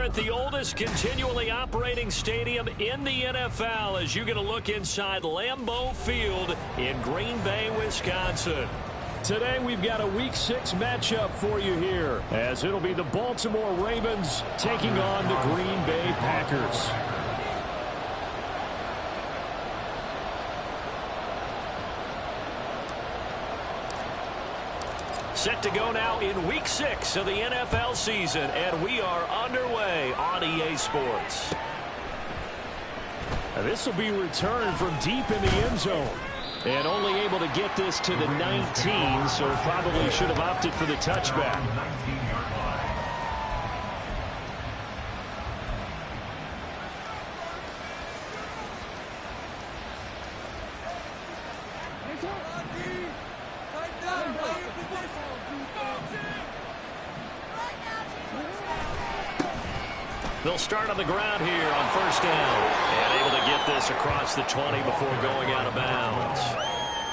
at the oldest continually operating stadium in the NFL as you get a look inside Lambeau Field in Green Bay, Wisconsin. Today we've got a Week 6 matchup for you here, as it'll be the Baltimore Ravens taking on the Green Bay Packers. Set to go now in Week 6 of the NFL season, and we are underway on EA Sports. This will be returned from deep in the end zone. And only able to get this to the 19, so probably should have opted for the touchback. They'll start on the ground here on first down. And able to get this across the 20 before going out of bounds.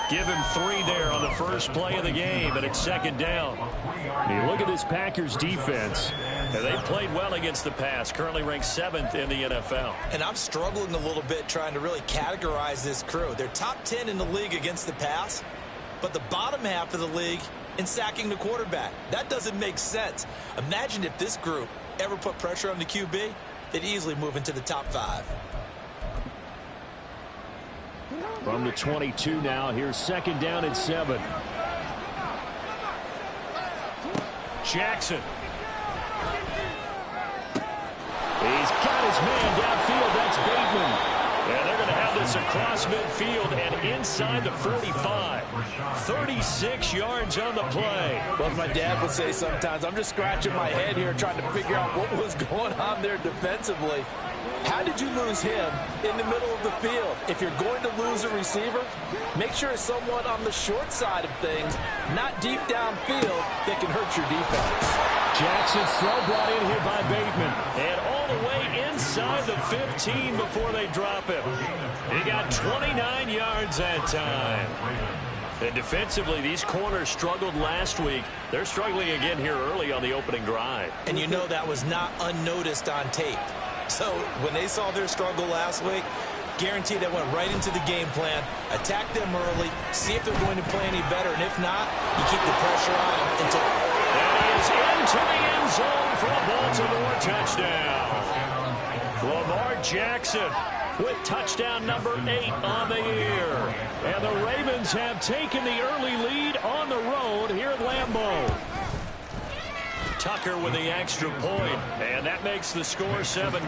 Give him 3 there on the first play of the game, and it's second down. You look at this Packers defense, and they played well against the pass, currently ranked 7th in the NFL. And I'm struggling a little bit trying to really categorize this crew. They're top 10 in the league against the pass, but the bottom half of the league in sacking the quarterback. That doesn't make sense. Imagine if this group ever put pressure on the QB, they'd easily move into the top 5. From the 22 now, here's second down and 7. Jackson. He's got his man downfield. That's Bateman. And they're going to have this across midfield and inside the 45. 36 yards on the play. Well, as my dad would say sometimes, I'm just scratching my head here trying to figure out what was going on there defensively. How did you lose him in the middle of the field? If you're going to lose a receiver, make sure it's someone on the short side of things, not deep downfield, that can hurt your defense. Jackson's throw brought in here by Bateman. And all the way inside the 15 before they drop him. He got 29 yards that time. And defensively, these corners struggled last week. They're struggling again here early on the opening drive. And you know that was not unnoticed on tape. So when they saw their struggle last week, guaranteed they went right into the game plan, attack them early, see if they're going to play any better, and if not, you keep the pressure on them until... And he is into the end zone for a Baltimore touchdown. Lamar Jackson with touchdown number 8 on the year. And the Ravens have taken the early lead on the road here at Lambeau. Tucker with the extra point, and that makes the score 7-0.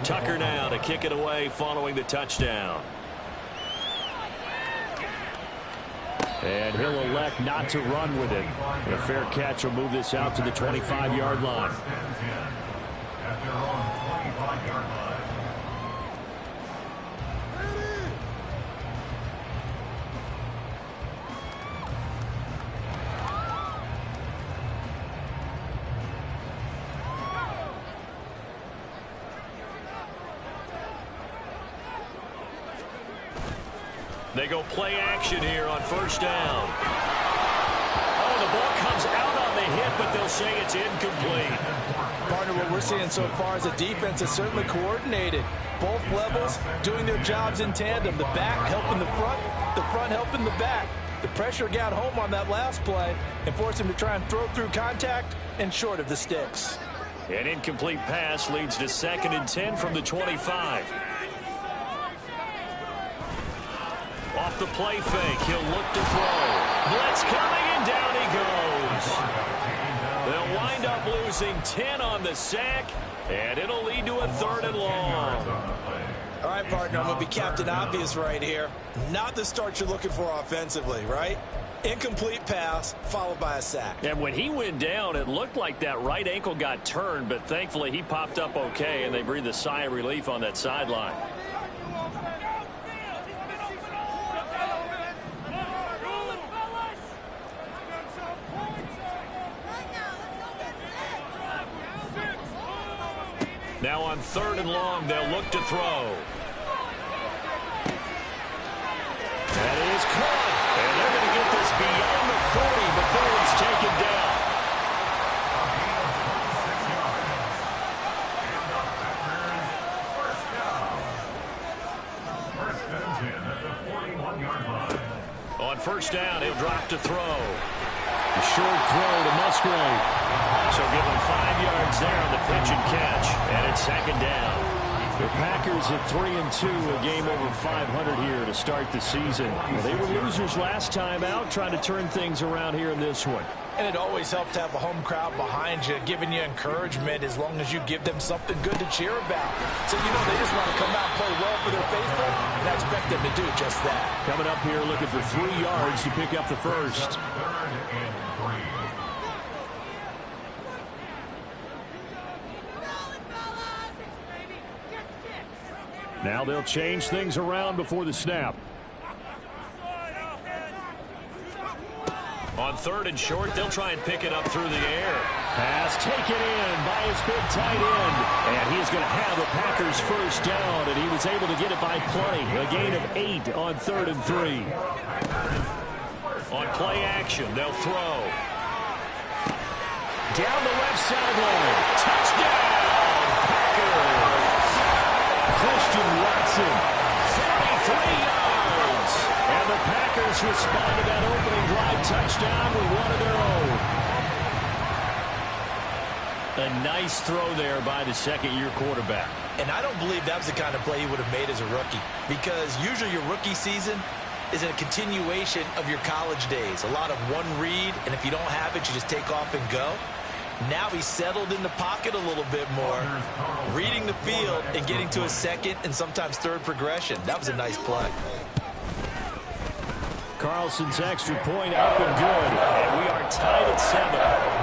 Tucker now to kick it away following the touchdown. And he'll elect not to run with it. A fair catch will move this out to the 25-yard line. They go play action here on first down. Oh, the ball comes out on the hit, but they'll say it's incomplete. Partner, what we're seeing so far is a defense that's certainly coordinated. Both levels doing their jobs in tandem. The back helping the front helping the back. The pressure got home on that last play and forced him to try and throw through contact and short of the sticks. An incomplete pass leads to 2nd and 10 from the 25. Off the play fake, he'll look to throw. Blitz coming, and down he goes. They'll wind up losing 10 on the sack, and it'll lead to a 3rd and long. All right, partner, I'm going to be Captain Obvious right here. Not the start you're looking for offensively, right? Incomplete pass, followed by a sack. And when he went down, it looked like that right ankle got turned, but thankfully he popped up okay, and they breathed a sigh of relief on that sideline. Now on 3rd and long, they'll look to throw. That is caught. And they're going to get this first down. He'll drop to throw. A short throw to Musgrave. So give him 5 yards there on the pitch and catch. And it's second down. The Packers at 3-2, a game over 500 here to start the season. Well, they were losers last time out, trying to turn things around here in this one. And it always helps to have a home crowd behind you, giving you encouragement as long as you give them something good to cheer about. So, you know, they just want to come out and play well for their faithful, and I expect them to do just that. Coming up here looking for 3 yards to pick up the first. Now they'll change things around before the snap. On 3rd and short, they'll try and pick it up through the air. Pass taken in by his big tight end. And he is going to have the Packers first down, and he was able to get it by play. A gain of 8 on 3rd and 3. On play action, they'll throw. Down the left sideline. Touchdown, Packers. Christian Watson, 43 yards. And the Packers respond to that opening drive touchdown with one of their own. A nice throw there by the second-year quarterback. And I don't believe that was the kind of play he would have made as a rookie, because usually your rookie season is a continuation of your college days. A lot of one read, and if you don't have it, you just take off and go. Now he's settled in the pocket a little bit more, reading the field and getting to a second and sometimes third progression. That was a nice play. Carlson's extra point up and good, and we are tied at 7.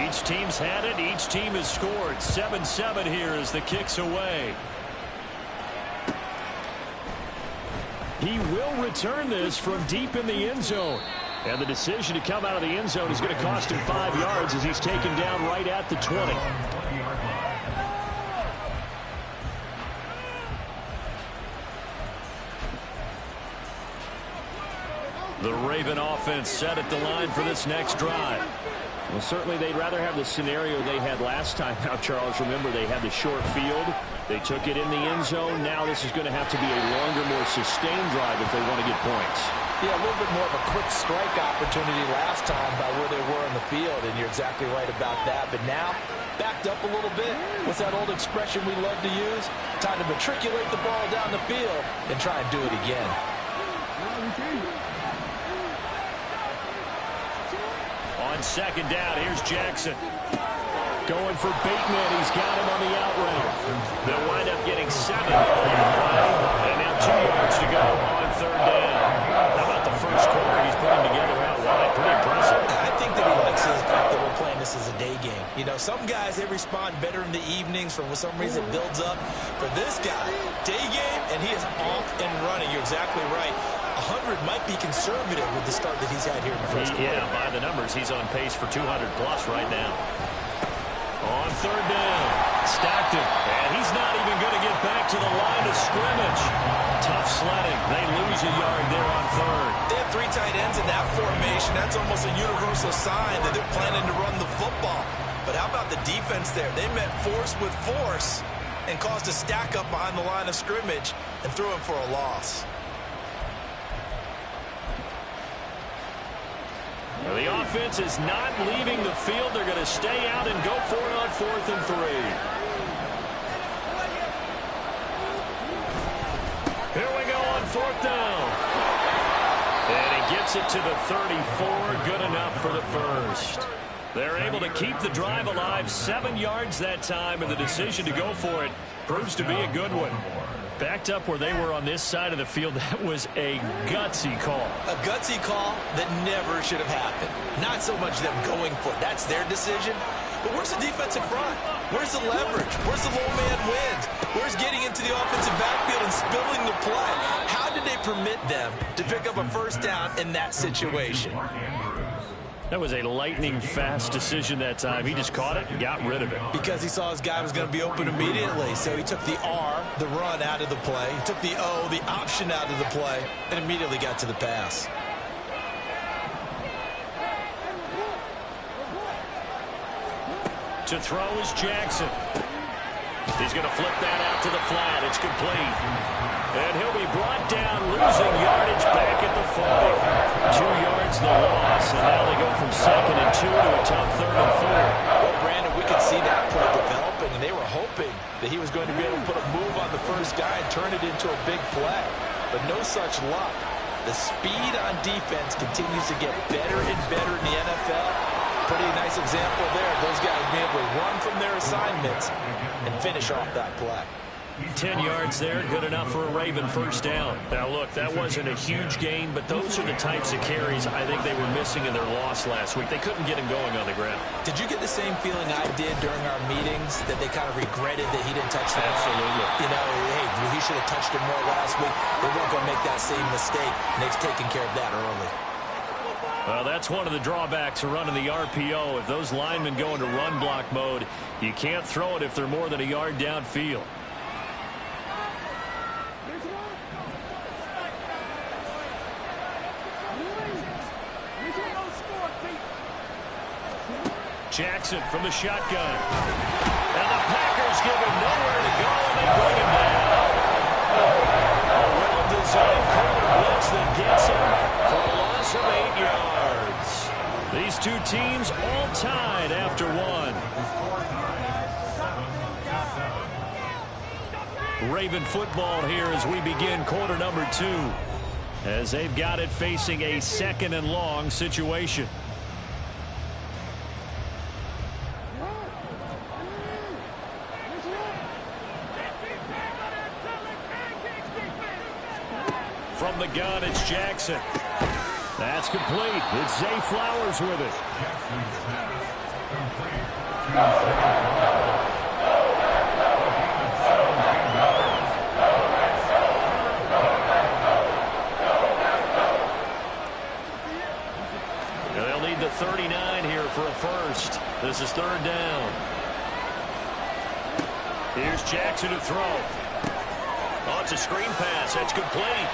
Each team's had it. Each team has scored. 7-7 here as the kick's away. He will return this from deep in the end zone. And the decision to come out of the end zone is going to cost him 5 yards as he's taken down right at the 20. The Raven offense set at the line for this next drive. Well, certainly they'd rather have the scenario they had last time out, Charles. Remember, they had the short field. They took it in the end zone. Now this is going to have to be a longer, more sustained drive if they want to get points. Yeah, a little bit more of a quick strike opportunity last time by where they were in the field, and you're exactly right about that. But now, backed up a little bit. What's that old expression we love to use? Time to matriculate the ball down the field and try and do it again. On second down, here's Jackson. Going for Bateman. He's got him on the out route. They'll wind up getting 7 on the play. And now 2 yards to go on 3rd down. How about the first quarter he's putting together out wide? Pretty impressive. I think that he likes the fact that we're playing this as a day game. You know, some guys, they respond better in the evenings. For some reason, it builds up. For this guy, day game, and he is off and running. You're exactly right. 100 might be conservative with the start that he's had here in the first quarter. Yeah, by the numbers, he's on pace for 200-plus right now. On 3rd down, stacked it, and he's not even going to get back to the line of scrimmage. Tough sledding. They lose a yard there on 3rd. They have 3 tight ends in that formation. That's almost a universal sign that they're planning to run the football. But how about the defense there? They met force with force and caused a stack up behind the line of scrimmage and threw him for a loss. The offense is not leaving the field. They're going to stay out and go for it on 4th and 3. Here we go on 4th down. And he gets it to the 34. Good enough for the first. They're able to keep the drive alive. 7 yards that time, and the decision to go for it proves to be a good one. Backed up where they were on this side of the field, that was a gutsy call. A gutsy call that never should have happened. Not so much them going for it. That's their decision. But where's the defensive front? Where's the leverage? Where's the low man wins? Where's getting into the offensive backfield and spilling the play? How did they permit them to pick up a first down in that situation? That was a lightning-fast decision that time. He just caught it and got rid of it. Because he saw his guy was going to be open immediately. So he took the R, the run, out of the play. He took the O, the option, out of the play, and immediately got to the pass. To throw is Jackson. He's going to flip that out to the flat. It's complete. And he'll be brought down, losing yardage back at the 40. 2 yards the loss, and now they go from 2nd and 2 to a tough 3rd and 4. Well, Brandon, we could see that play developing, and they were hoping that he was going to be able to put a move on the first guy and turn it into a big play. But no such luck. The speed on defense continues to get better and better in the NFL. Pretty nice example there. Those guys being able to run from their assignments and finish off that play. 10 yards there, good enough for a Raven first down. Now, look, that wasn't a huge gain, but those are the types of carries I think they were missing in their loss last week. They couldn't get him going on the ground. Did you get the same feeling I did during our meetings, that they kind of regretted that he didn't touch the ball? Absolutely. You know, hey, he should have touched it more last week. They weren't going to make that same mistake, and they've taken care of that early. Well, that's one of the drawbacks of running the RPO. If those linemen go into run block mode, you can't throw it if they're more than a yard downfield. Jackson from the shotgun. And the Packers give him nowhere to go, and they bring him down. A well-designed corner blitz that gets him for a loss of 8 yards. These two teams all tied after one. Raven football here as we begin quarter number 2. As they've got it facing a 2nd and long situation. From the gun, it's Jackson. That's complete. It's Zay Flowers with it. They'll need the 39 here for a first. This is 3rd down. Here's Jackson to throw. Oh, it's a screen pass. That's complete.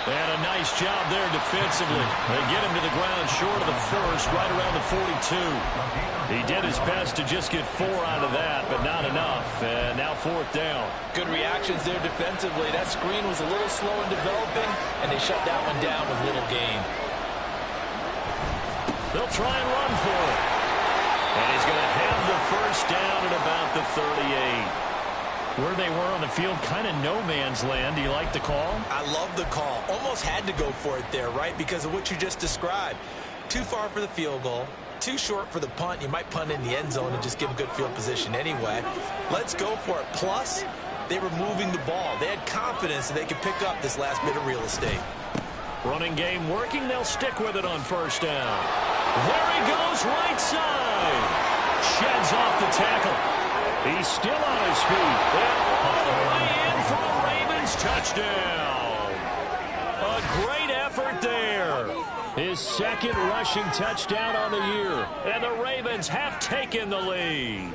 And a nice job there defensively. They get him to the ground short of the first, right around the 42. He did his best to just get 4 out of that, but not enough. And now 4th down. Good reactions there defensively. That screen was a little slow in developing, and they shut that one down with little gain. They'll try and run for it. And he's going to have the first down at about the 38. Where they were on the field, kind of no man's land. Do you like the call? I love the call. Almost had to go for it there, right? Because of what you just described. Too far for the field goal. Too short for the punt. You might punt in the end zone and just give them good field position anyway. Let's go for it. Plus, they were moving the ball. They had confidence that they could pick up this last bit of real estate. Running game working. They'll stick with it on first down. There he goes, right side. Sheds off the tackle. He's still on his feet. And all the way in for a Ravens touchdown. A great effort there. His 2nd rushing touchdown on the year. And the Ravens have taken the lead.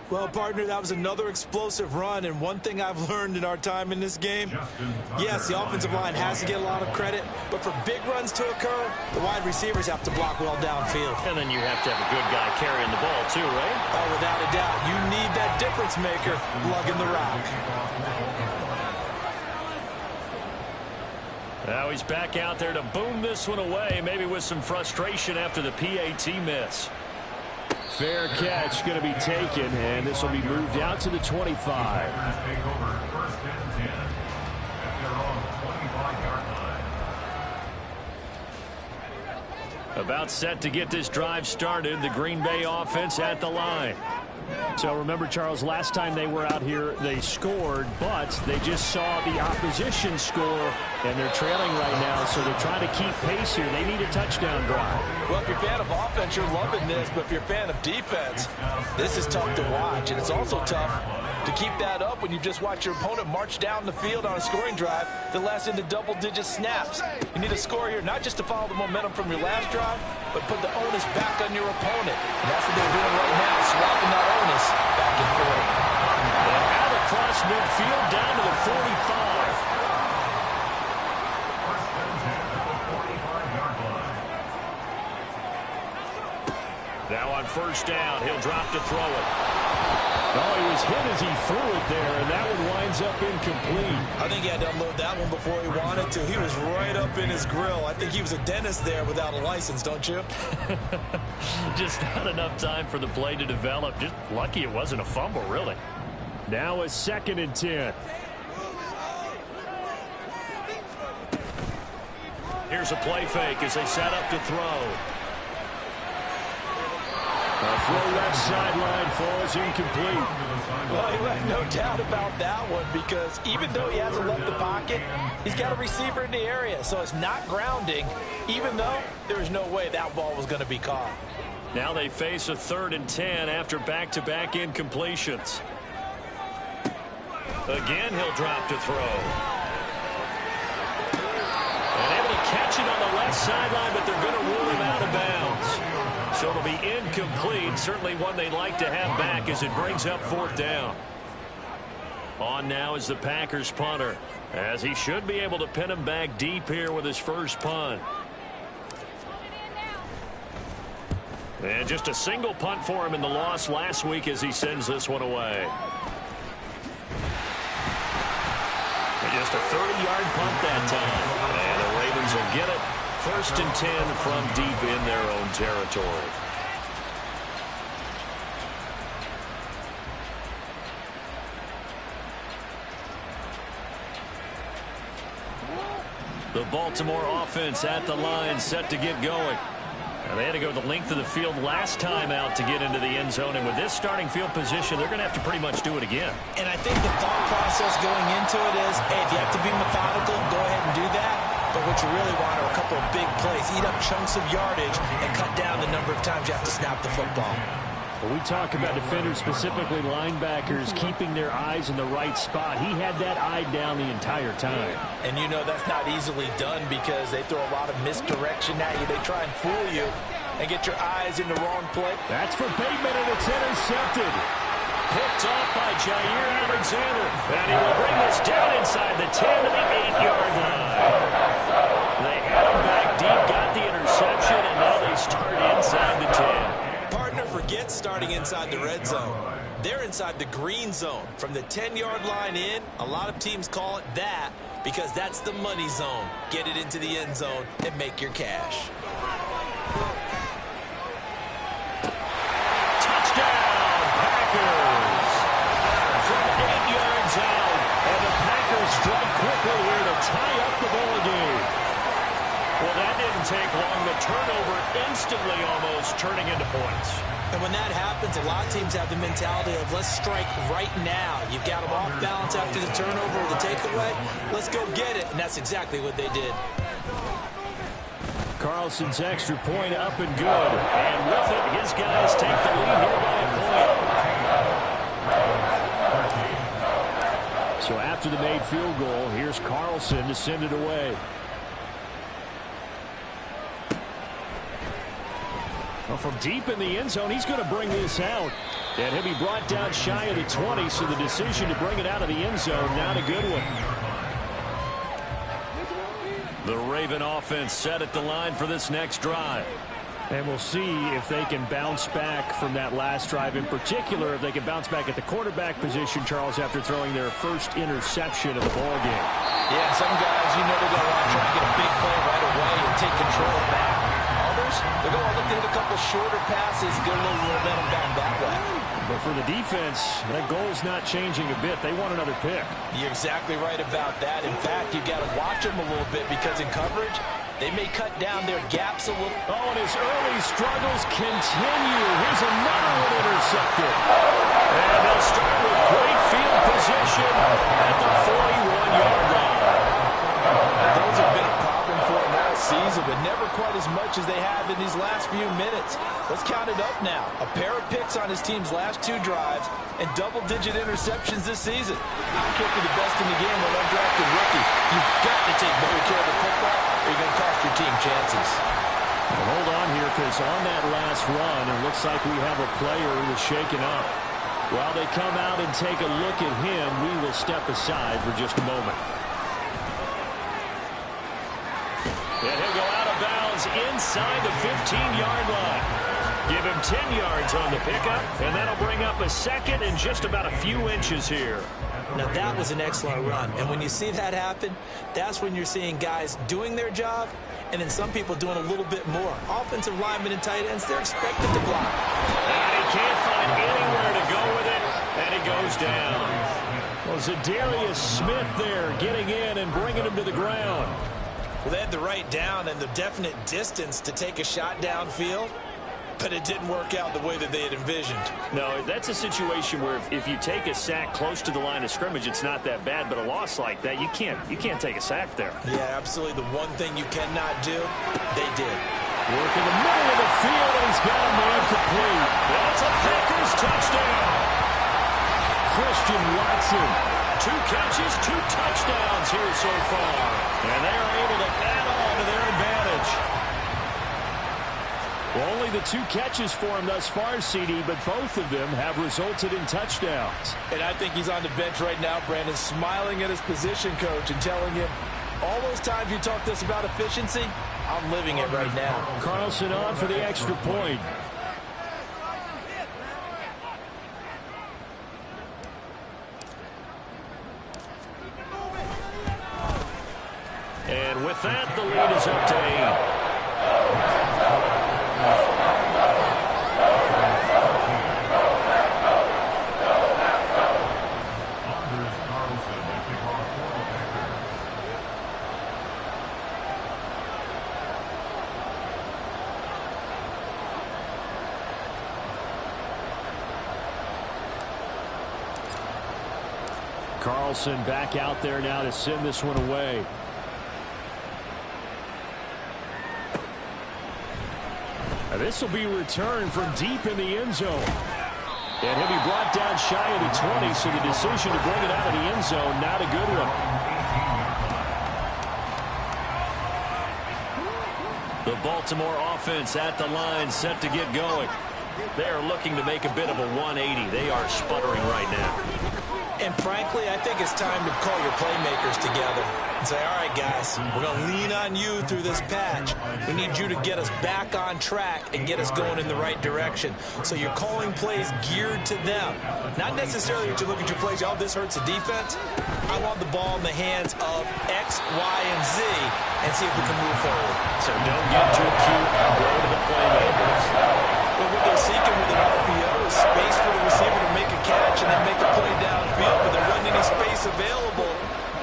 Well, partner, that was another explosive run, and one thing I've learned in our time in this game, yes, the offensive line has to get a lot of credit, but for big runs to occur, the wide receivers have to block well downfield. And then you have to have a good guy carrying the ball too, right? Oh, without a doubt. You need that difference maker lugging the rock. Now he's back out there to boom this one away, maybe with some frustration after the PAT miss. Fair catch going to be taken, and this will be moved out to the 25. About set to get this drive started, the Green Bay offense at the line. So remember, Charles, last time they were out here, they scored, but they just saw the opposition score, and they're trailing right now, so they're trying to keep pace here. They need a touchdown drive. Well, if you're a fan of offense, you're loving this, but if you're a fan of defense, this is tough to watch, and it's also tough To keep that up when you just watch your opponent march down the field on a scoring drive that lasts into double-digit snaps. You need a score here, not just to follow the momentum from your last drive, but put the onus back on your opponent. And that's what they're doing right now, swapping that onus back and forth. And out across midfield down to the 45. Now on first down, he'll drop to throw it. Oh, he was hit as he threw it there, and that one winds up incomplete. I think he had to unload that one before he wanted to. He was right up in his grill. I think he was a dentist there without a license, don't you? Just not enough time for the play to develop. Just lucky it wasn't a fumble, really. Now a 2nd and 10. Here's a play fake as they set up to throw. A throw left sideline falls incomplete. Well, you have no doubt about that one, because even though he hasn't left the pocket, he's got a receiver in the area, so it's not grounding, even though there was no way that ball was going to be caught. Now they face a 3rd and 10 after back-to-back incompletions. Again, he'll drop to throw. And able to catch it on the left sideline, but they're going to rule him out of bounds. So it'll be incomplete. Certainly one they'd like to have back as it brings up 4th down. On now is the Packers punter, as he should be able to pin him back deep here with his first punt. And just a single punt for him in the loss last week as he sends this one away. And just a 30-yard punt that time. And the Ravens will get it. 1st and 10 from deep in their own territory. The Baltimore offense at the line, set to get going. Now, they had to go the length of the field last time out to get into the end zone, and with this starting field position, they're going to have to pretty much do it again. And I think the thought process going into it is, hey, if you have to be methodical, go ahead and do that. But what you really want are a couple of big plays, eat up chunks of yardage, and cut down the number of times you have to snap the football. When we talk about defenders, specifically linebackers, keeping their eyes in the right spot, he had that eye down the entire time. And you know that's not easily done because they throw a lot of misdirection at you. They try and fool you and get your eyes in the wrong place. That's for Bateman, and it's intercepted. Picked off by Jair Alexander. And he will bring this down inside the 10 to the 8-yard line. They had him back deep, got the interception, and now they start inside the 10. Partner forgets starting inside the red zone. They're inside the green zone. From the 10-yard line in, a lot of teams call it that because that's the money zone. Get it into the end zone and make your cash. Touchdown, Packers! From 8 yards out, and the Packers strike quickly here to tie up the ball game. Well, that didn't take long. The turnover instantly almost turning into points. And when that happens, a lot of teams have the mentality of let's strike right now. You've got them off balance after the turnover or the takeaway. Let's go get it. And that's exactly what they did. Carlson's extra point up and good. And with it, his guys take the lead here by a point. So after the made field goal, here's Carlson to send it away. Well, from deep in the end zone, he's going to bring this out. And he'll be brought down shy of the 20, so the decision to bring it out of the end zone, not a good one. The Raven offense set at the line for this next drive. And we'll see if they can bounce back from that last drive. In particular, if they can bounce back at the quarterback position, Charles, after throwing their first interception of the ballgame. Yeah, some guys, you know they're going to want to try to get a big play right away and take control of that. Others, they're going to look at a couple shorter passes, get a little momentum down that way. But for the defense, that goal's not changing a bit. They want another pick. You're exactly right about that. In fact, you've got to watch them a little bit because in coverage, they may cut down their gaps a little. Oh, and his early struggles continue. Here's another one intercepted. And they'll start with great field position at the 41-yard line. Those have been a problem for him all season. explosive, but never quite as much as they have in these last few minutes. Let's count it up now. A pair of picks on his team's last 2 drives and double-digit interceptions this season. You can't be the best in the game with an undrafted rookie. You've got to take better care of the football or you're going to cost your team chances. Well, hold on here, because on that last run, it looks like we have a player who was shaken up. While they come out and take a look at him, we will step aside for just a moment. And he'll go out of bounds inside the 15-yard line. Give him 10 yards on the pickup, and that'll bring up a second and just about a few inches here. Now, that was an excellent run. And when you see that happen, that's when you're seeing guys doing their job and then some people doing a little bit more. Offensive linemen and tight ends, they're expected to block. And he can't find anywhere to go with it, and he goes down. Well, Zadarius Smith there getting in and bringing him to the ground. Well, they had the right down and the definite distance to take a shot downfield, but it didn't work out the way that they had envisioned. No, that's a situation where if you take a sack close to the line of scrimmage, it's not that bad, but a loss like that, you can't take a sack there. Yeah, absolutely. The one thing you cannot do, they did. Work in the middle of the field, and he's got a man complete. That's a Packers touchdown. Christian Watson, 2 catches, 2 touchdowns here so far. And they are able to add on to their advantage. Well, only the 2 catches for him thus far, CD, but both of them have resulted in touchdowns. And I think he's on the bench right now, Brandon, smiling at his position coach and telling him, all those times you talked to us about efficiency, I'm living it right now. Carlson on for the extra point. And with that, the lead is up to 8. Carlson back out there now to send this one away. Now this will be returned from deep in the end zone. And he'll be brought down shy of the 20, so the decision to bring it out of the end zone, not a good one. The Baltimore offense at the line, set to get going. They are looking to make a bit of a 180. They are sputtering right now. And frankly, I think it's time to call your playmakers together and say, all right, guys, we're going to lean on you through this patch. We need you to get us back on track and get us going in the right direction. So you're calling plays geared to them. Not necessarily that you look at your plays, oh, this hurts the defense. I want the ball in the hands of X, Y, and Z and see if we can move forward. So don't get too cute and go to the playmakers. But what they're seeking with an RPO is space for the receiver to make a catch and then make a play downfield, but there wasn't any space available,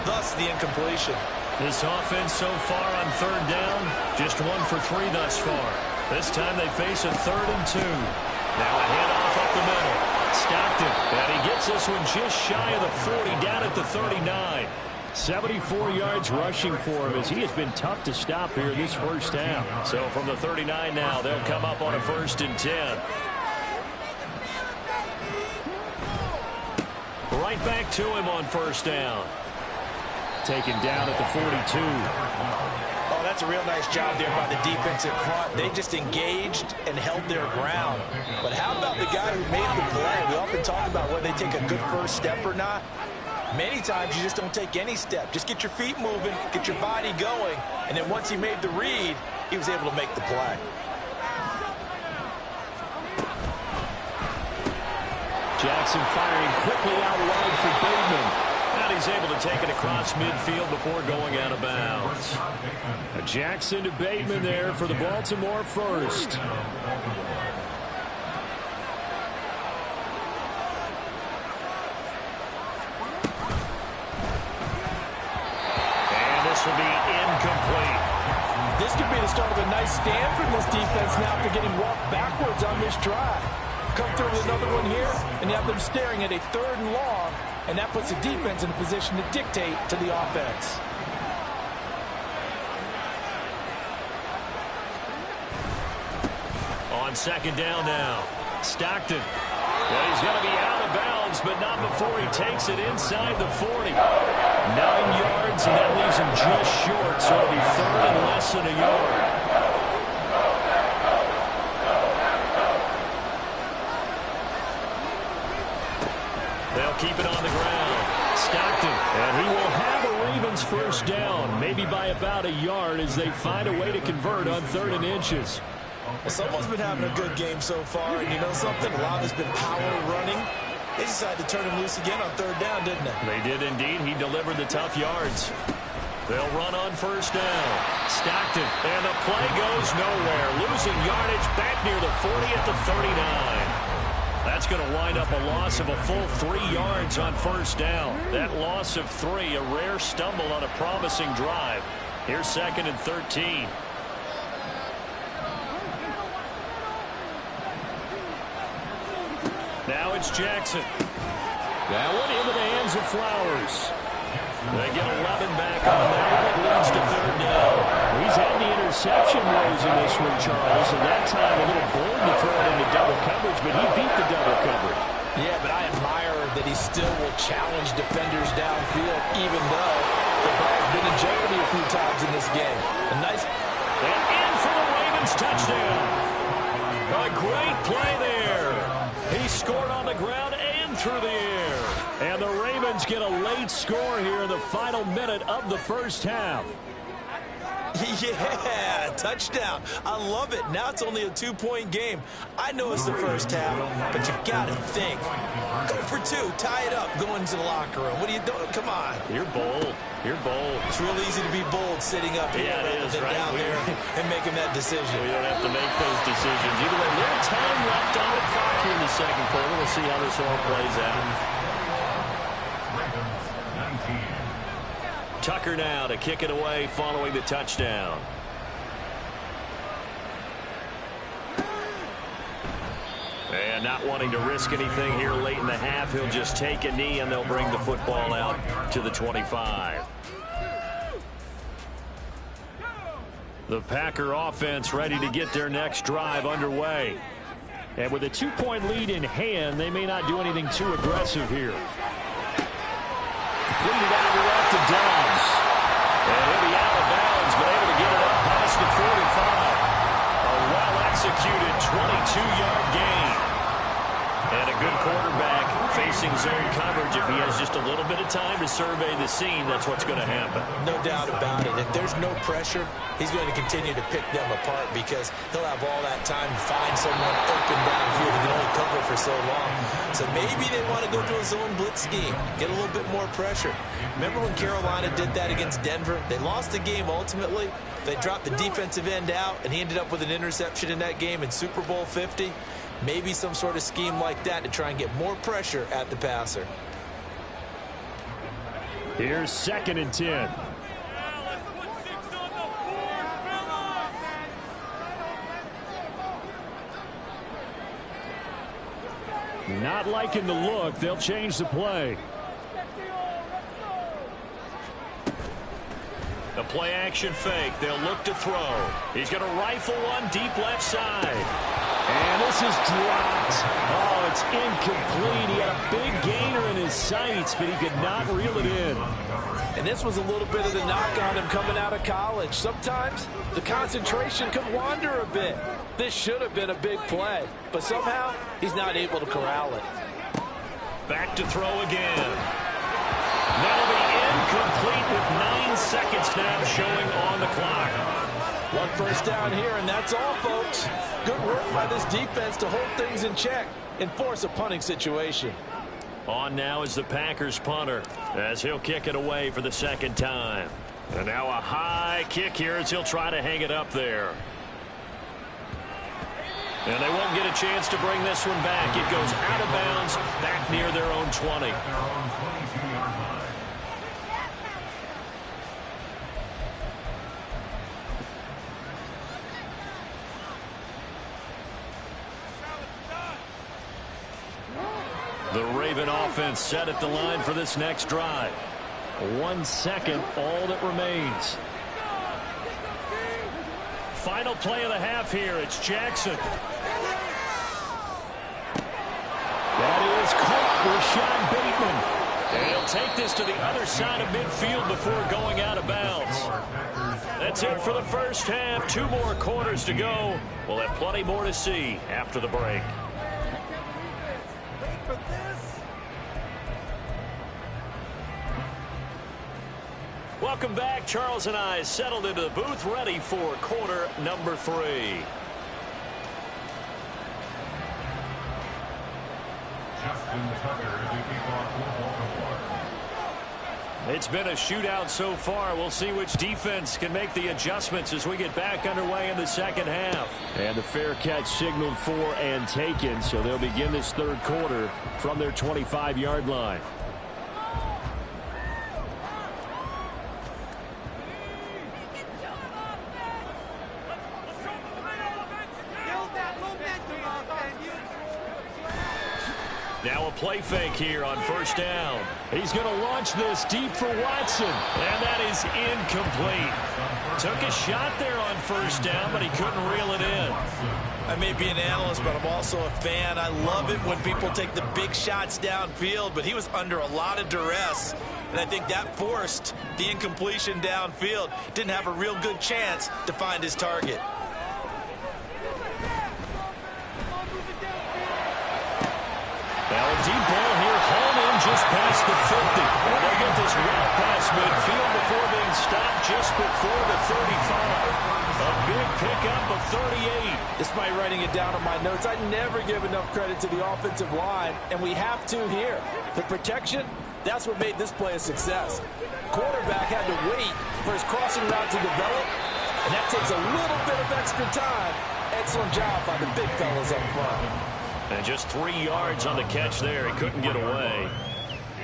thus the incompletion. This offense so far on 3rd down, just 1 for 3 thus far. This time they face a 3rd and 2. Now a handoff up the middle. Stockton, and he gets this one just shy of the 40, down at the 39. 74 yards rushing for him as he has been tough to stop here this first half. So from the 39 now, they'll come up on a 1st and 10. Right back to him on 1st down. Taken down at the 42. Oh, that's a real nice job there by the defensive front. They just engaged and held their ground. But how about the guy who made the play? We often talk about whether they take a good first step or not. Many times you just don't take any step. Just get your feet moving, get your body going, and then once he made the read, he was able to make the play. Jackson firing quickly out wide for Bateman. And he's able to take it across midfield before going out of bounds. Jackson to Bateman there for the Baltimore 1st. Will be incomplete. This could be the start of a nice stand from this defense now after getting walked backwards on this drive. Come through with another one here, and you have them staring at a 3rd and long, and that puts the defense in a position to dictate to the offense. On second down now, Stockton. Well, he's going to be out of bounds, but not before he takes it inside the 40. 9 yards, and that leaves him just short, so it'll be third and less than a yard. They'll keep it on the ground. Stockton, and he will have a Ravens first down, maybe by about a yard as they find a way to convert on 3rd and inches. Well, someone's been having a good game so far, and you know something? A lot has been power running. They decided to turn him loose again on 3rd down, didn't they? They did indeed. He delivered the tough yards. They'll run on first down. Stockton, and the play goes nowhere. Losing yardage back near the 40 at the 39. That's going to wind up a loss of a full 3 yards on first down. That loss of 3, a rare stumble on a promising drive. Here's 2nd and 13. Now it's Jackson. That one into the hands of Flowers. They get 11 back on that one. It leads to 3rd down. He's had the interception woes in this one, Charles, and that time a little bold to throw it into double coverage, but he beat the double coverage. Yeah, but I admire that he still will challenge defenders downfield, even though the ball's been in jeopardy a few times in this game. A nice... And in for the Ravens touchdown. A great play there. He scored on the ground and through the air. And the Ravens get a late score here in the final minute of the first half. Yeah, touchdown. I love it. Now it's only a 2-point game. I know it's the first half, but you got to think. Go for 2. Tie it up. Go into the locker room. What are you doing? Come on. You're bold. You're bold. It's real easy to be bold sitting up here rather than down there and making that decision. We don't have to make those decisions. Either way, little time left on the clock here in the second quarter. We'll see how this all plays out. Tucker now to kick it away following the touchdown. And not wanting to risk anything here late in the half, he'll just take a knee and they'll bring the football out to the 25. The Packer offense ready to get their next drive underway. And with a 2-point lead in hand, they may not do anything too aggressive here. Completed out to left to Downs. And he'll be out of bounds, but able to get it up past the 45. A well-executed 22-yard gain. And a good quarterback facing zone coverage. If he has just a little bit of time to survey the scene, that's what's going to happen. No doubt about it. If there's no pressure, he's going to continue to pick them apart because he'll have all that time to find someone open downfield. He can only cover for so long. So maybe they want to go to a zone blitz scheme, get a little bit more pressure. Remember when Carolina did that against Denver? They lost the game ultimately. They dropped the defensive end out, and he ended up with an interception in that game in Super Bowl 50. Maybe some sort of scheme like that to try and get more pressure at the passer. Here's 2nd and 10. Not liking the look. They'll change the play. The play action fake. They'll look to throw. He's going to rifle one deep left side. And this is dropped. Oh, it's incomplete. He had a big gainer in his sights, but he could not reel it in. And this was a little bit of the knock on him coming out of college. Sometimes the concentration can wander a bit. This should have been a big play, but somehow he's not able to corral it. Back to throw again. That'll be incomplete with 9 seconds now showing on the clock. One first down here, and that's all, folks. Good work by this defense to hold things in check and force a punting situation. On now is the Packers punter as he'll kick it away for the 2nd time. And now a high kick here as he'll try to hang it up there. And they won't get a chance to bring this one back. It goes out of bounds back near their own 20. The Raven offense set at the line for this next drive. 1 second, all that remains. Final play of the half here. It's Jackson. Rashad Bateman. And he'll take this to the other side of midfield before going out of bounds. That's it for the first half. 2 more quarters to go. We'll have plenty more to see after the break. Welcome back. Charles and I settled into the booth, ready for quarter number 3. It's been a shootout so far. We'll see which defense can make the adjustments as we get back underway in the second half. And the fair catch signaled for and taken, so they'll begin this third quarter from their 25-yard line. Now a play fake here on first down. He's going to launch this deep for Watson. And that is incomplete. Took a shot there on first down, but he couldn't reel it in. I may be an analyst, but I'm also a fan. I love it when people take the big shots downfield, but he was under a lot of duress. And I think that forced the incompletion downfield. Didn't have a real good chance to find his target. Now a deep ball here, hauled in just past the 50. And they get this route past midfield before being stopped just before the 35. A big pickup of 38. Despite writing it down on my notes, I never give enough credit to the offensive line, and we have to here. The protection, that's what made this play a success. Quarterback had to wait for his crossing route to develop, and that takes a little bit of extra time. Excellent job by the big fellas up front. And just 3 yards on the catch there. He couldn't get away.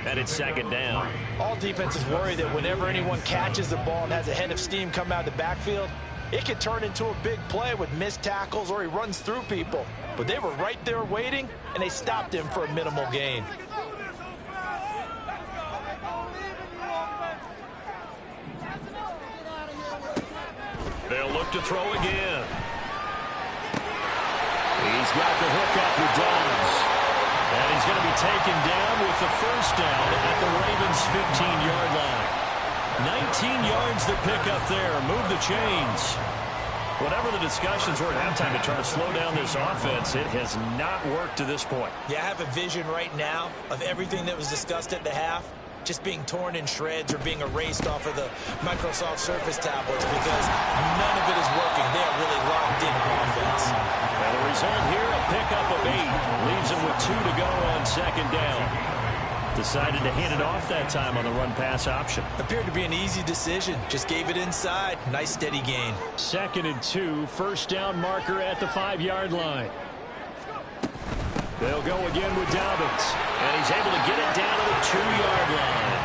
And it's second down. All defenses worry that whenever anyone catches the ball and has a head of steam come out of the backfield, it could turn into a big play with missed tackles or he runs through people. But they were right there waiting, and they stopped him for a minimal gain. They'll look to throw again. He's got the hook up with Dobbs. And he's going to be taken down with the first down at the Ravens' 15-yard line. 19 yards to pick up there. Move the chains. Whatever the discussions were at halftime to try to slow down this offense, it has not worked to this point. Yeah, I have a vision right now of everything that was discussed at the half just being torn in shreds or being erased off of the Microsoft Surface tablets because none of it is working. They are really locked in offense. And the result here, a pickup of 8. Leaves him with 2 to go on second down. Decided to hand it off that time on the run-pass option. Appeared to be an easy decision. Just gave it inside. Nice steady gain. 2nd and 2. First down marker at the 5-yard line. They'll go again with Dobbins. And he's able to get it down to the 2-yard line.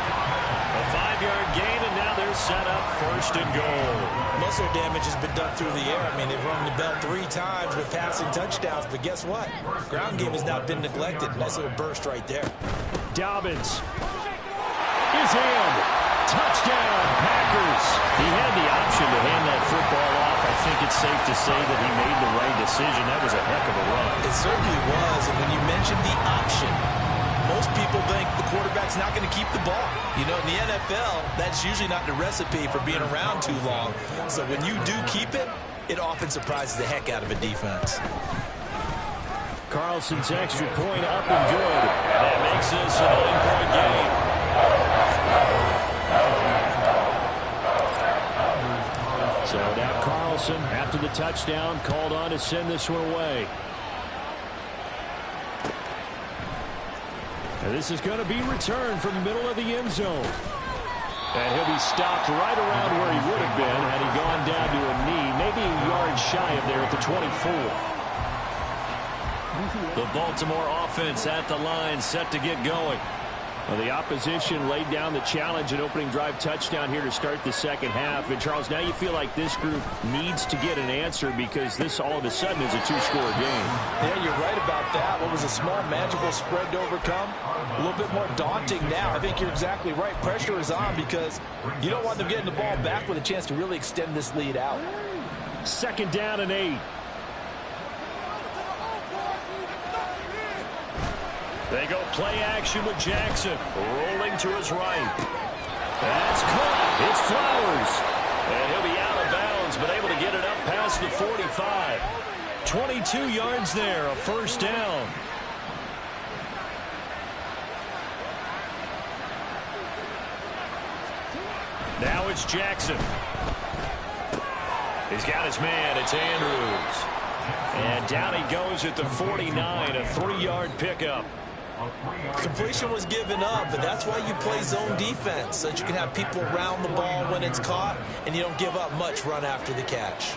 A 5-yard gain, and now they're set up 1st and goal. Most of their damage has been done through the air. I mean, they've rung the bell 3 times with passing touchdowns, but guess what? Ground game has now been neglected. Nice little burst right there. Dobbins is in. Touchdown, Packers. He had the option to hand that football off. I think it's safe to say that he made the right decision. That was a heck of a run. It certainly was, and when you mentioned the option, most people think the quarterback's not going to keep the ball. You know, in the NFL, that's usually not the recipe for being around too long. So when you do keep it, it often surprises the heck out of a defense. Carlson's extra point up and good. And that makes this a 9-point game. So now Carlson, after the touchdown, called on to send this one away. And this is going to be returned from the middle of the end zone. And he'll be stopped right around where he would have been had he gone down to a knee, maybe a yard shy of there at the 24. The Baltimore offense at the line, set to get going. Well, the opposition laid down the challenge, an opening drive touchdown here to start the second half. And, Charles, now you feel like this group needs to get an answer because this all of a sudden is a 2-score game. Yeah, you're right about that. What was a small, manageable spread to overcome? A little bit more daunting now. I think you're exactly right. Pressure is on because you don't want them getting the ball back with a chance to really extend this lead out. 2nd down and 8. They go play action with Jackson. Rolling to his right. That's caught. It's Flowers. And he'll be out of bounds, but able to get it up past the 45. 22 yards there, a first down. Now it's Jackson. He's got his man. It's Andrews. And down he goes at the 49, a 3-yard pickup. Completion was given up, but that's why you play zone defense, so that you can have people around the ball when it's caught, and you don't give up much run after the catch.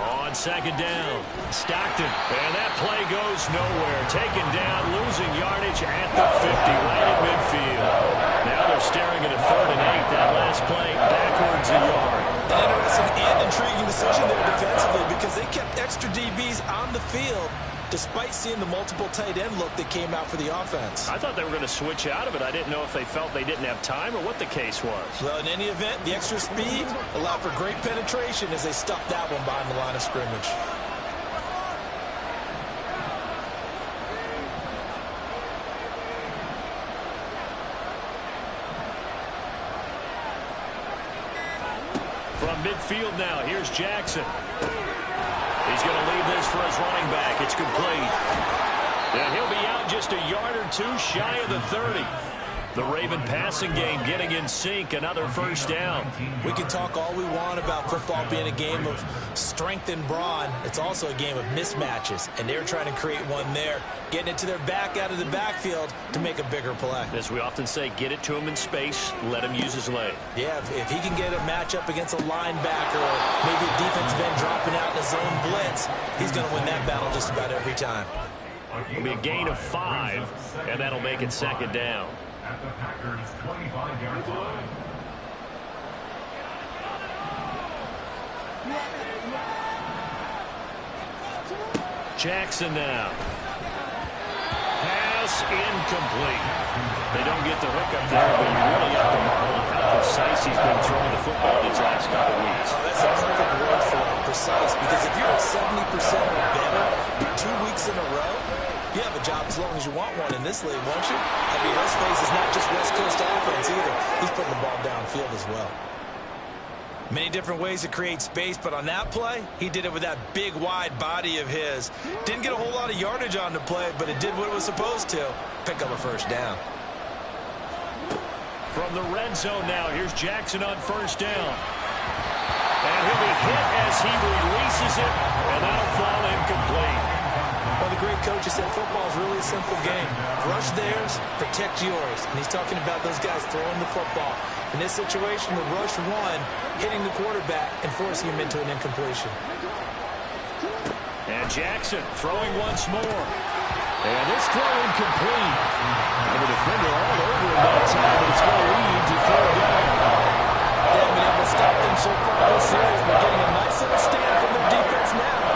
On second down, Stockton. And that play goes nowhere. Taken down, losing yardage at the 50, right at midfield. Now they're staring at a 3rd and 8. That last play, backwards a yard. An interesting and intriguing decision there defensively, because they kept extra DBs on the field despite seeing the multiple tight end look that came out for the offense. I thought they were going to switch out of it. I didn't know if they felt they didn't have time or what the case was. Well, in any event, the extra speed allowed for great penetration as they stuffed that one behind the line of scrimmage. From midfield now, here's Jackson. He's going to leave this for his running back. It's complete. And he'll be out just a yard or two shy of the 30. The Raven passing game getting in sync. Another first down. We can talk all we want about football being a game of strength and brawn. It's also a game of mismatches, and they're trying to create one there, getting it to their back out of the backfield to make a bigger play. As we often say, get it to him in space, let him use his leg. Yeah, if he can get a matchup against a linebacker or maybe a defensive end dropping out in a zone blitz, he's going to win that battle just about every time. It'll be a gain of 5, and that'll make it second down. At the Packers' 25-yard line. Jackson now. Pass incomplete. They don't get the hook up there, but you really have to marvel at how precise he's been throwing the football these last couple of weeks. Oh, that's a perfect word for it, precise, because if you're at 70% or better 2 weeks in a row, you have a job as long as you want one in this league, won't you? I mean, let's face it's not just West Coast offense either. He's putting the ball downfield as well. Many different ways to create space, but on that play, he did it with that big, wide body of his. Didn't get a whole lot of yardage on the play, but it did what it was supposed to. Pick up a first down. From the red zone now, here's Jackson on first down. And he'll be hit as he releases it, and that'll fall incomplete. Well, the great coach has said football is really a simple game. Rush theirs, protect yours. And he's talking about those guys throwing the football. In this situation, the rush one, hitting the quarterback and forcing him into an incompletion. And Jackson throwing once more. And this throw incomplete. And the defender all over him that time, but it's going to lead to 3rd down. They haven't been able to stop them so far this series, but getting a nice little stand from their defense now.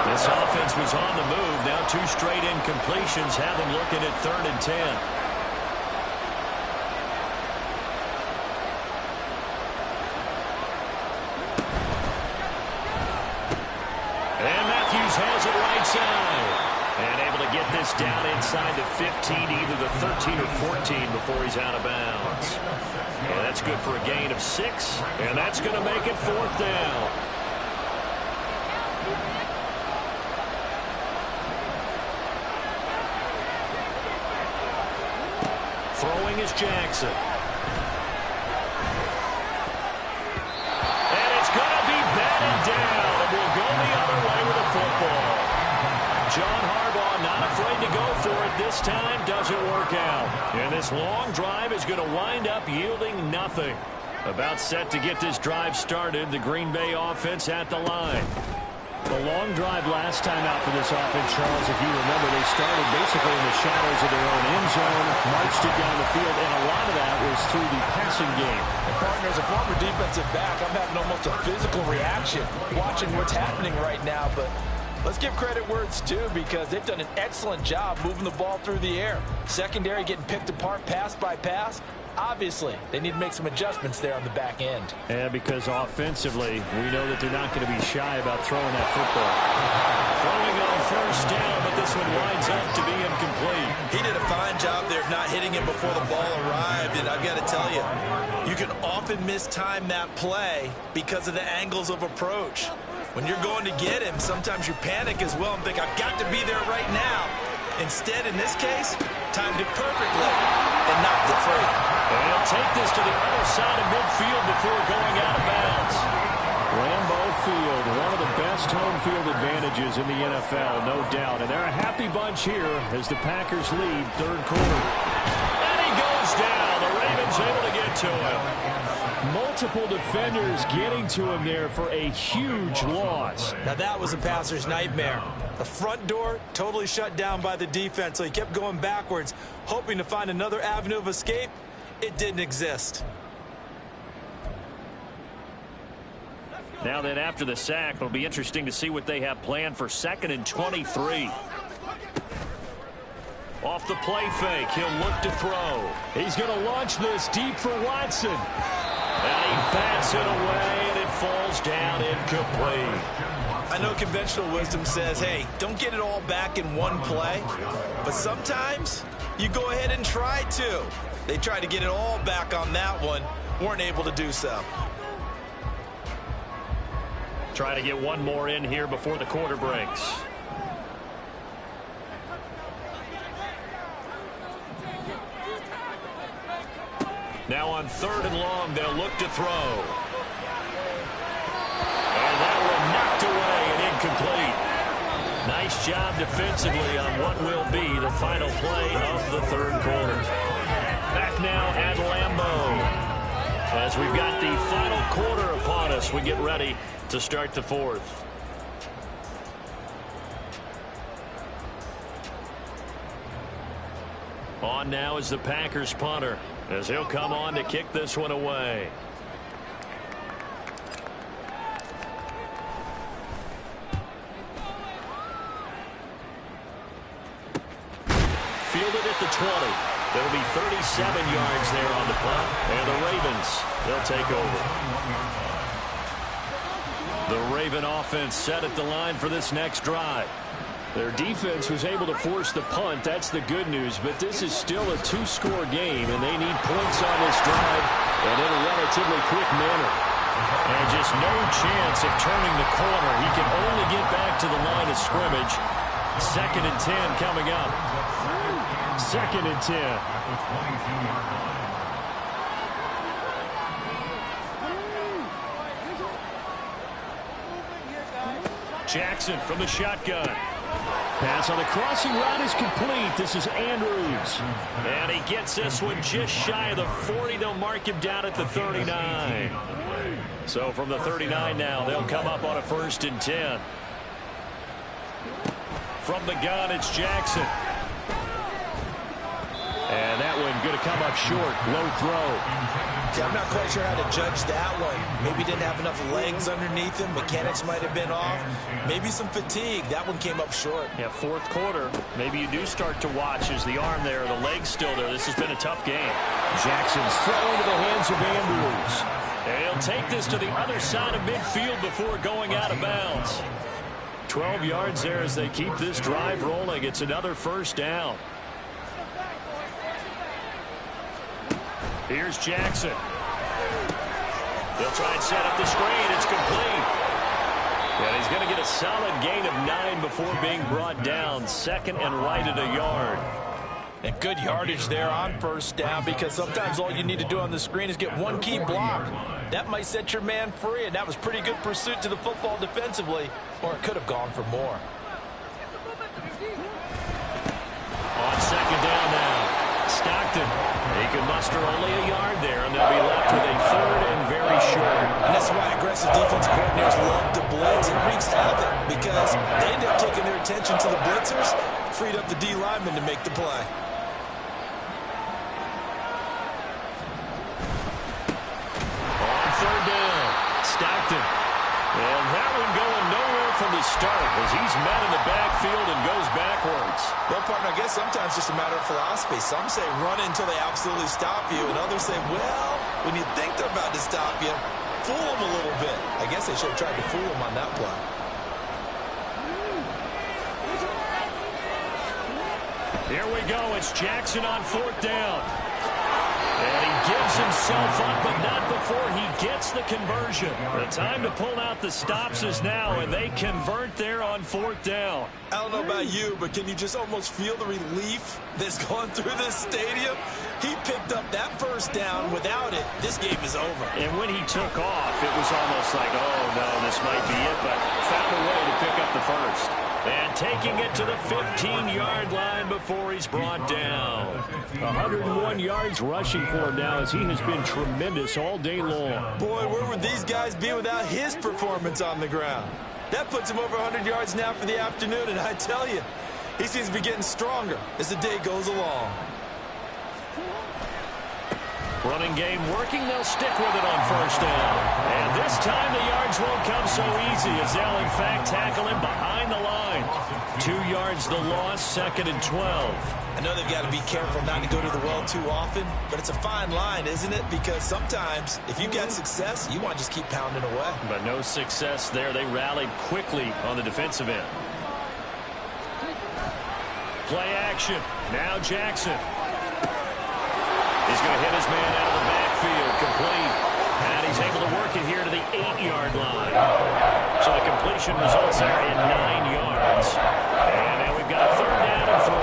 This offense was on the move. Now 2 straight incompletions have them looking at 3rd and 10. And Matthews has it right side. And able to get this down inside the 15, either the 13 or 14 before he's out of bounds. And that's good for a gain of 6. And that's going to make it 4th down. Throwing is Jackson. And it's going to be batted down. And we'll go the other way with the football. John Harbaugh not afraid to go for it this time. Doesn't work out. And this long drive is going to wind up yielding nothing. About set to get this drive started. The Green Bay offense at the line. The long drive last time out for this offense, Charles, if you remember, they started basically in the shadows of their own end zone, marched it down the field, and a lot of that was through the passing game. And partner, as a former defensive back, I'm having almost a physical reaction watching what's happening right now, but let's give credit where it's due, because they've done an excellent job moving the ball through the air. Secondary getting picked apart pass by pass. Obviously, they need to make some adjustments there on the back end. And because offensively, we know that they're not going to be shy about throwing that football. Throwing on first down, but this one winds up to be incomplete. He did a fine job there of not hitting him before the ball arrived, and I've got to tell you, you can often mistime that play because of the angles of approach. When you're going to get him, sometimes you panic as well and think, I've got to be there right now. Instead, in this case, timed it perfectly and knocked it free. And he'll take this to the other side of midfield before going out of bounds. Lambeau Field, one of the best home field advantages in the NFL, no doubt. And they're a happy bunch here as the Packers lead third quarter. And he goes down. The Ravens able to get to him. Multiple defenders getting to him there for a huge loss. Now that was a passer's nightmare. The front door totally shut down by the defense, so he kept going backwards, hoping to find another avenue of escape. It didn't exist. Now then, after the sack, it'll be interesting to see what they have planned for 2nd and 23. Off the play fake, he'll look to throw. He's going to launch this deep for Watson. And he bats it away, and it falls down incomplete. I know conventional wisdom says, hey, don't get it all back in one play. But sometimes you go ahead and try to. They tried to get it all back on that one, weren't able to do so. Try to get one more in here before the quarter breaks. Now on 3rd and long, they'll look to throw. And that one knocked away and incomplete. Nice job defensively on what will be the final play of the third quarter. Back now at Lambeau. As we've got the final quarter upon us, we get ready to start the fourth. On now is the Packers punter, as he'll come on to kick this one away. Fielded at the 20. There'll be 37 yards there on the punt, and the Ravens, they'll take over. The Raven offense set at the line for this next drive. Their defense was able to force the punt. That's the good news, but this is still a 2-score game, and they need points on this drive and in a relatively quick manner. And just no chance of turning the corner. He can only get back to the line of scrimmage. 2nd and 10 coming up. 2nd and 10. Jackson from the shotgun. Pass on the crossing route is complete. This is Andrews. And he gets this one just shy of the 40. They'll mark him down at the 39. So from the 39 now, they'll come up on a 1st and 10. From the gun, it's Jackson. And that one going to come up short. Low throw. Yeah, I'm not quite sure how to judge that one. Maybe didn't have enough legs underneath him. Mechanics might have been off. Maybe some fatigue. That one came up short. Yeah, 4th quarter. Maybe you do start to watch as the arm there, the leg's still there. This has been a tough game. Jackson's throw into the hands of Andrews. And he'll take this to the other side of midfield before going out of bounds. 12 yards there as they keep this drive rolling. It's another 1st down. Here's Jackson. They'll try and set up the screen. It's complete. And he's going to get a solid gain of 9 before being brought down. 2nd and right at a yard. And good yardage there on 1st down, because sometimes all you need to do on the screen is get one key block. That might set your man free, and that was pretty good pursuit to the football defensively, or it could have gone for more. On 2nd down now, Stockton. He can muster only a yard there, and they'll be left with a 3rd and very short. And that's why aggressive defense coordinators love to blitz. It wreaks havoc because they end up taking their attention to the blitzers, freed up the D lineman to make the play. On 3rd down, Stockton. And that one going nowhere from the start as he's met in the backfield and goes backwards. Well, partner, I guess sometimes it's just a matter of philosophy. Some say run until they absolutely stop you, and others say, well, when you think they're about to stop you, fool them a little bit. I guess they should have tried to fool them on that play. Here we go. It's Jackson on 4th down. And he gives himself up, but not before he gets the conversion. The time to pull out the stops is now, and they convert there on 4th down. I don't know about you, but can you just almost feel the relief that's going through this stadium? He picked up that first down. Without it, this game is over. And when he took off, it was almost like, oh, no, this might be it, but found a way to pick up the first. And taking it to the 15-yard line before he's brought down. 101 yards rushing for him now as he has been tremendous all day long. Boy, where would these guys be without his performance on the ground? That puts him over 100 yards now for the afternoon, and I tell you, he seems to be getting stronger as the day goes along. Running game working. They'll stick with it on 1st down. And this time the yards won't come so easy as they'll, in fact, tackle him behind the line. 2 yards the loss, 2nd and 12. I know they've got to be careful not to go to the well too often, but it's a fine line, isn't it? Because sometimes, if you get success, you want to just keep pounding away. But no success there. They rallied quickly on the defensive end. Play action. Now Jackson. He's going to hit his man out of the backfield, complete. And he's able to work it here to the 8-yard line. So the completion results there in 9 yards. And now we've got 3rd down and 3.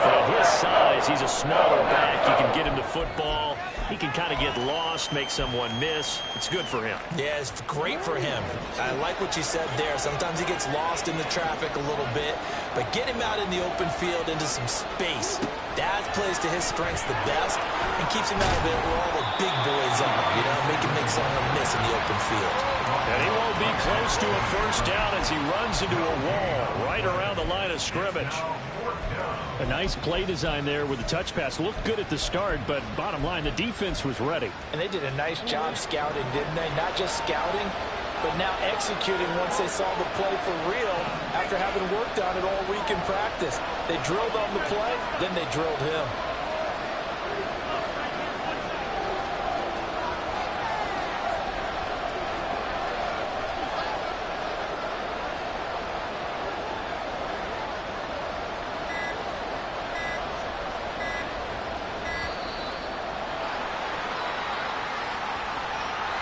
But at his size, he's a smaller back. You can get him to football. He can kind of get lost, make someone miss. It's good for him. Yeah, it's great for him. I like what you said there. Sometimes he gets lost in the traffic a little bit, but get him out in the open field into some space. That plays to his strengths the best and keeps him out of it where all the big boys are, you know, make someone miss in the open field. And he won't be close to a 1st down as he runs into a wall right around the line of scrimmage. A nice play design there with the touch pass. Looked good at the start, but bottom line, the defense was ready. And they did a nice job scouting, didn't they? Not just scouting, but now executing once they saw the play for real after having worked on it all week in practice. They drilled on the play, then they drilled him.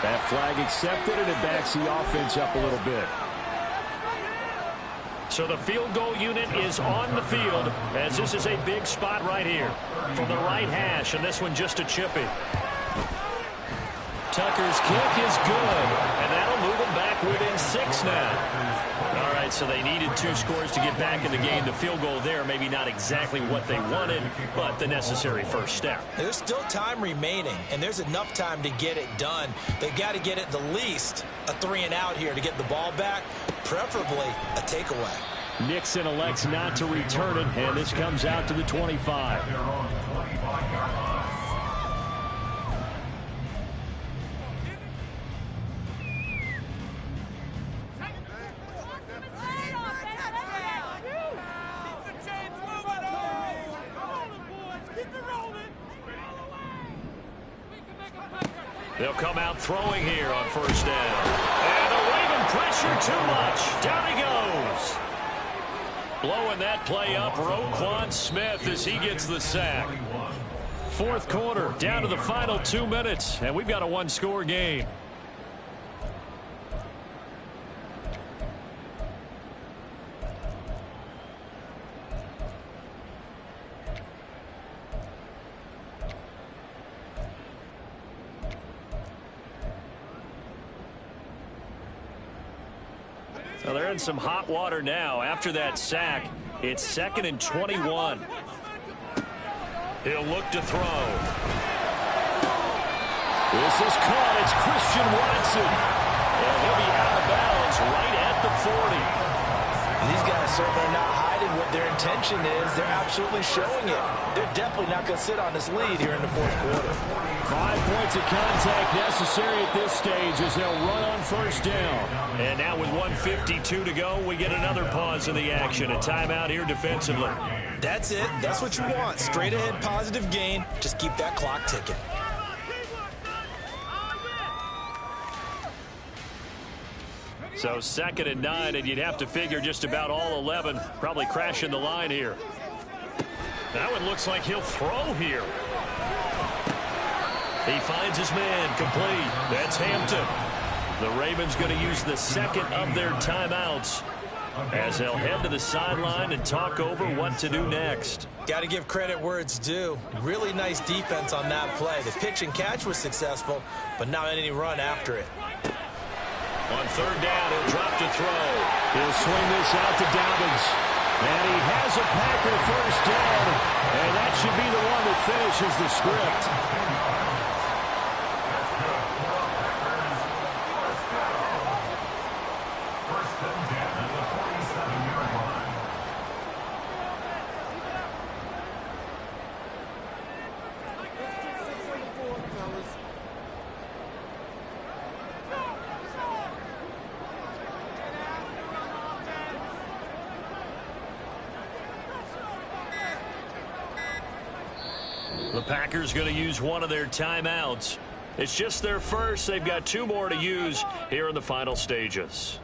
That flag accepted, and it backs the offense up a little bit. So the field goal unit is on the field as this is a big spot right here from the right hash, and this one just a chippy. Tucker's kick is good, and that'll move them back within 6 now. All right, so they needed 2 scores to get back in the game. The field goal there, maybe not exactly what they wanted, but the necessary first step. There's still time remaining, and there's enough time to get it done. They've got to get at the least a 3-and-out here to get the ball back, preferably a takeaway. Nixon elects not to return it, and this comes out to the 25. They'll come out throwing here on 1st down. And the Raven pressure too much. Down he goes. Blowing that play up, Roquan Smith as he gets the sack. 4th quarter, down to the final 2 minutes, and we've got a 1-score game. Well, they're in some hot water now. After that sack, it's 2nd and 21. He'll look to throw. This is caught. It's Christian Watson. And he'll be out of bounds right at the 40. These guys certainly are not hiding what their intention is, they're absolutely showing it. They're definitely not going to sit on this lead here in the fourth quarter. 5 points of contact necessary at this stage as they'll run on first down. And now with 1:52 to go, we get another pause in the action. A timeout here defensively. That's it. That's what you want. Straight ahead positive gain. Just keep that clock ticking. So 2nd and 9, and you'd have to figure just about all 11 probably crashing the line here. That one looks like he'll throw here. He finds his man complete. That's Hampton. The Ravens going to use the second of their timeouts as they'll head to the sideline and talk over what to do next. Got to give credit where it's due. Really nice defense on that play. The pitch and catch was successful, but not any run after it. On 3rd down, he'll drop to throw. He'll swing this out to Dobbins. And he has a Packer first down. And that should be the one that finishes the script. The Packers going to use one of their timeouts. It's just their first. They've got 2 more to use here in the final stages.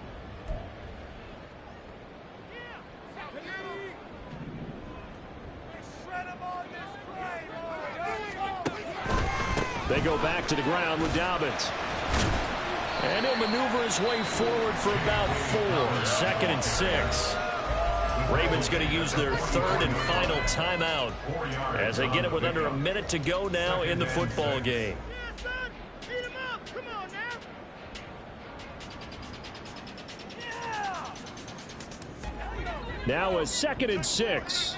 They go back to the ground with Dobbins. And he'll maneuver his way forward for about 4. 2nd and 6. Ravens going to use their 3rd and final timeout as they get it with under a minute to go now in the football game. Now a 2nd and 6.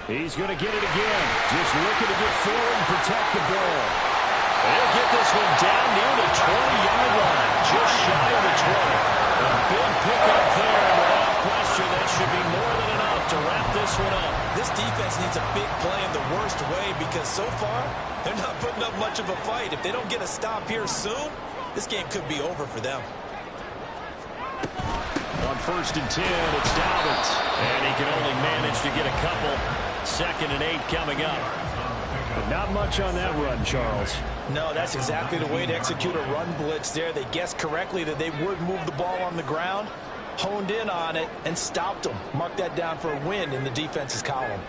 He's going to get it again. Just looking to get forward and protect the ball. They'll get this one down near the 20-yard line, just shy of the 20. A big pickup there, and without question, that should be more than enough to wrap this one up. This defense needs a big play in the worst way because so far, they're not putting up much of a fight. If they don't get a stop here soon, this game could be over for them. On 1st and 10, it's Dobbins. And he can only manage to get a couple. 2nd and 8 coming up. But not much on that run, Charles. No, that's exactly the way to execute a run blitz there. They guessed correctly that they would move the ball on the ground, honed in on it, and stopped them. Mark that down for a win in the defense's column.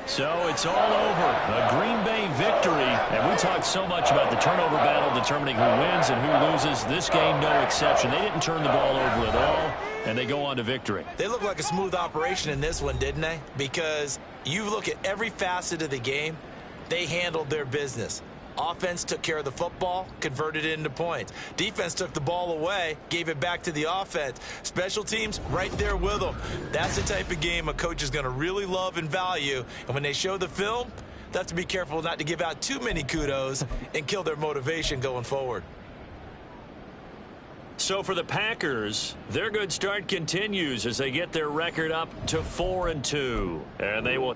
So it's all over. A Green Bay victory. And we talked so much about the turnover battle determining who wins and who loses. This game, no exception. They didn't turn the ball over at all, and they go on to victory. They look like a smooth operation in this one, didn't they? Because you look at every facet of the game, they handled their business. Offense took care of the football, converted it into points. Defense took the ball away, gave it back to the offense. Special teams, right there with them. That's the type of game a coach is going to really love and value. And when they show the film, they have to be careful not to give out too many kudos and kill their motivation going forward. So for the Packers, their good start continues as they get their record up to 4-2. And they will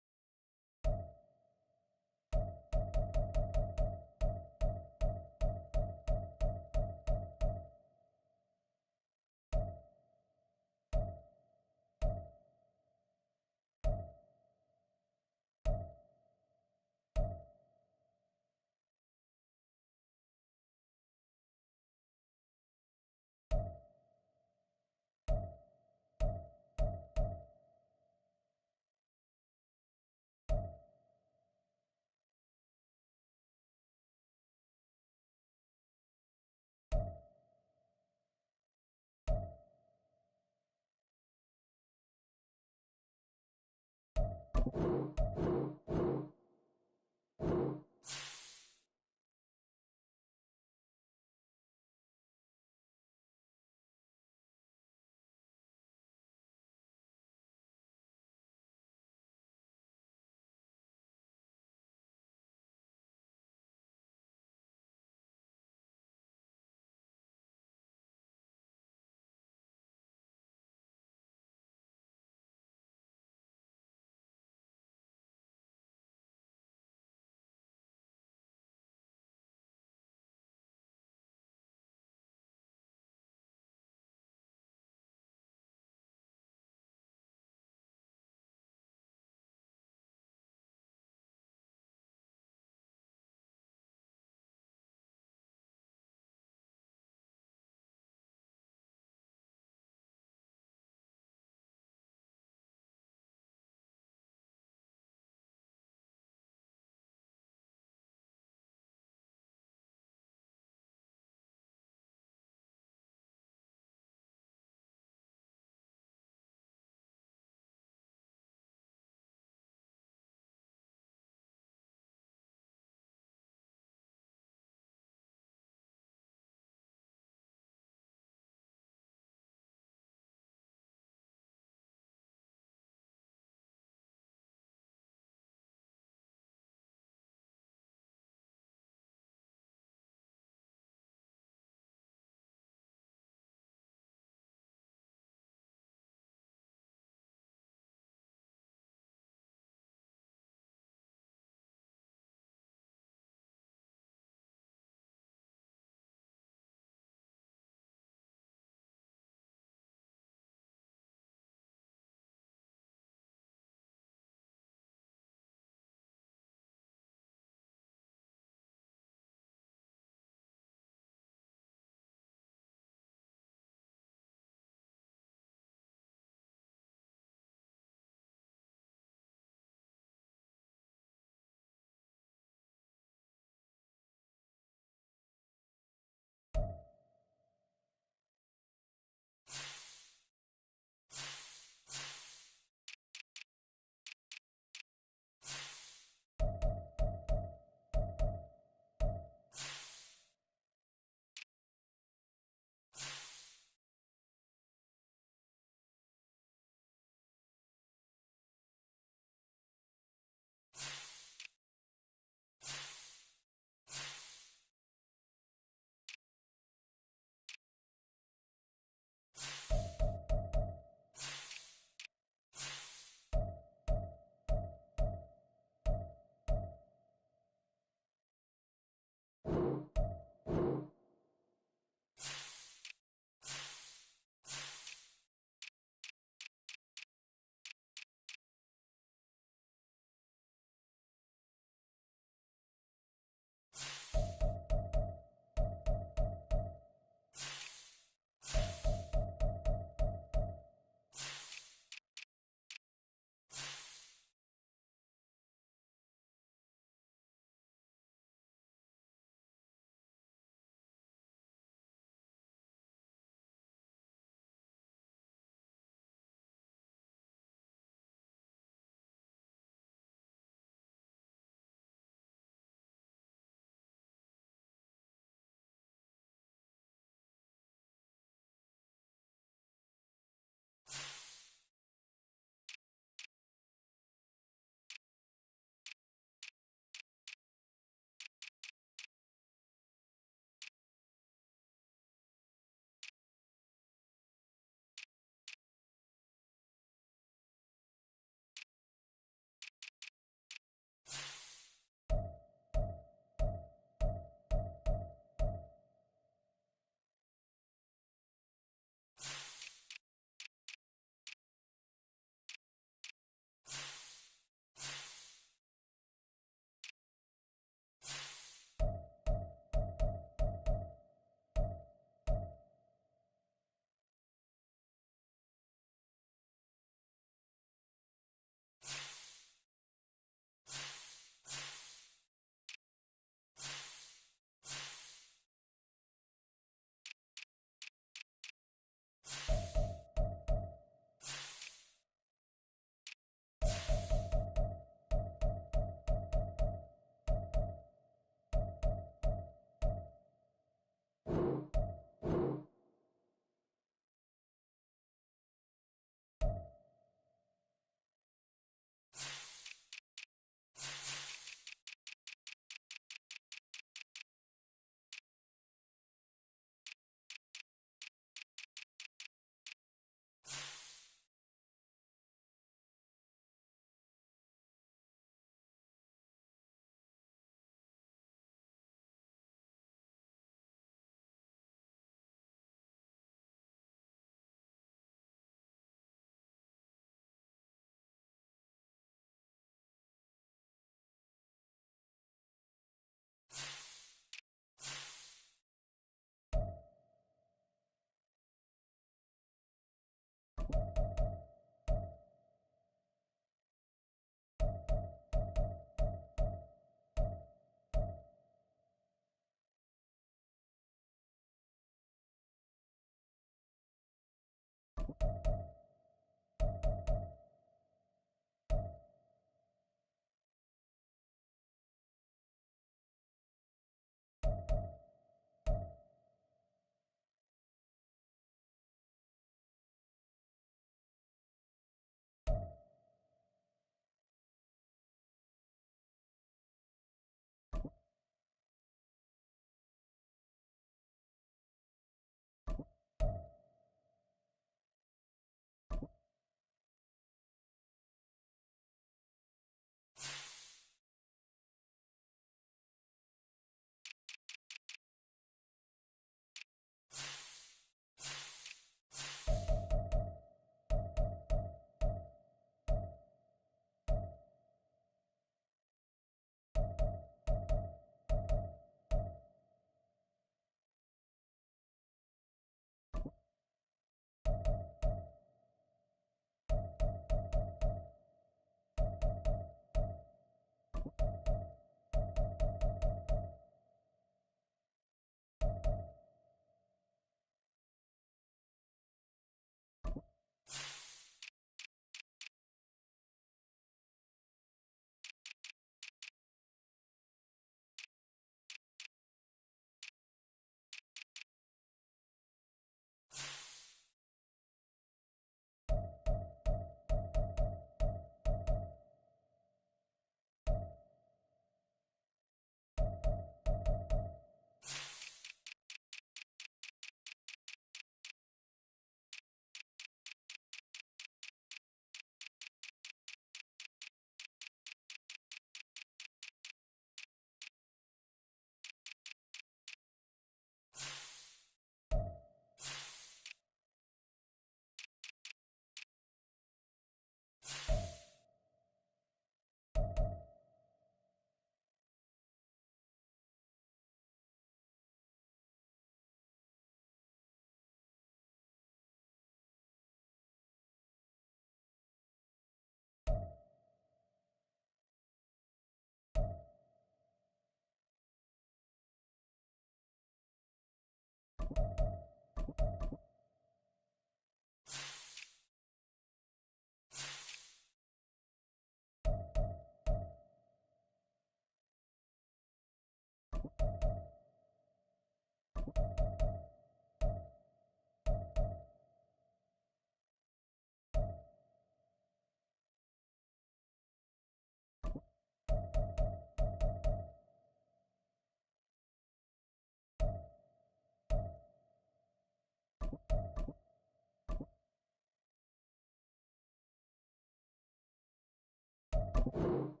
you.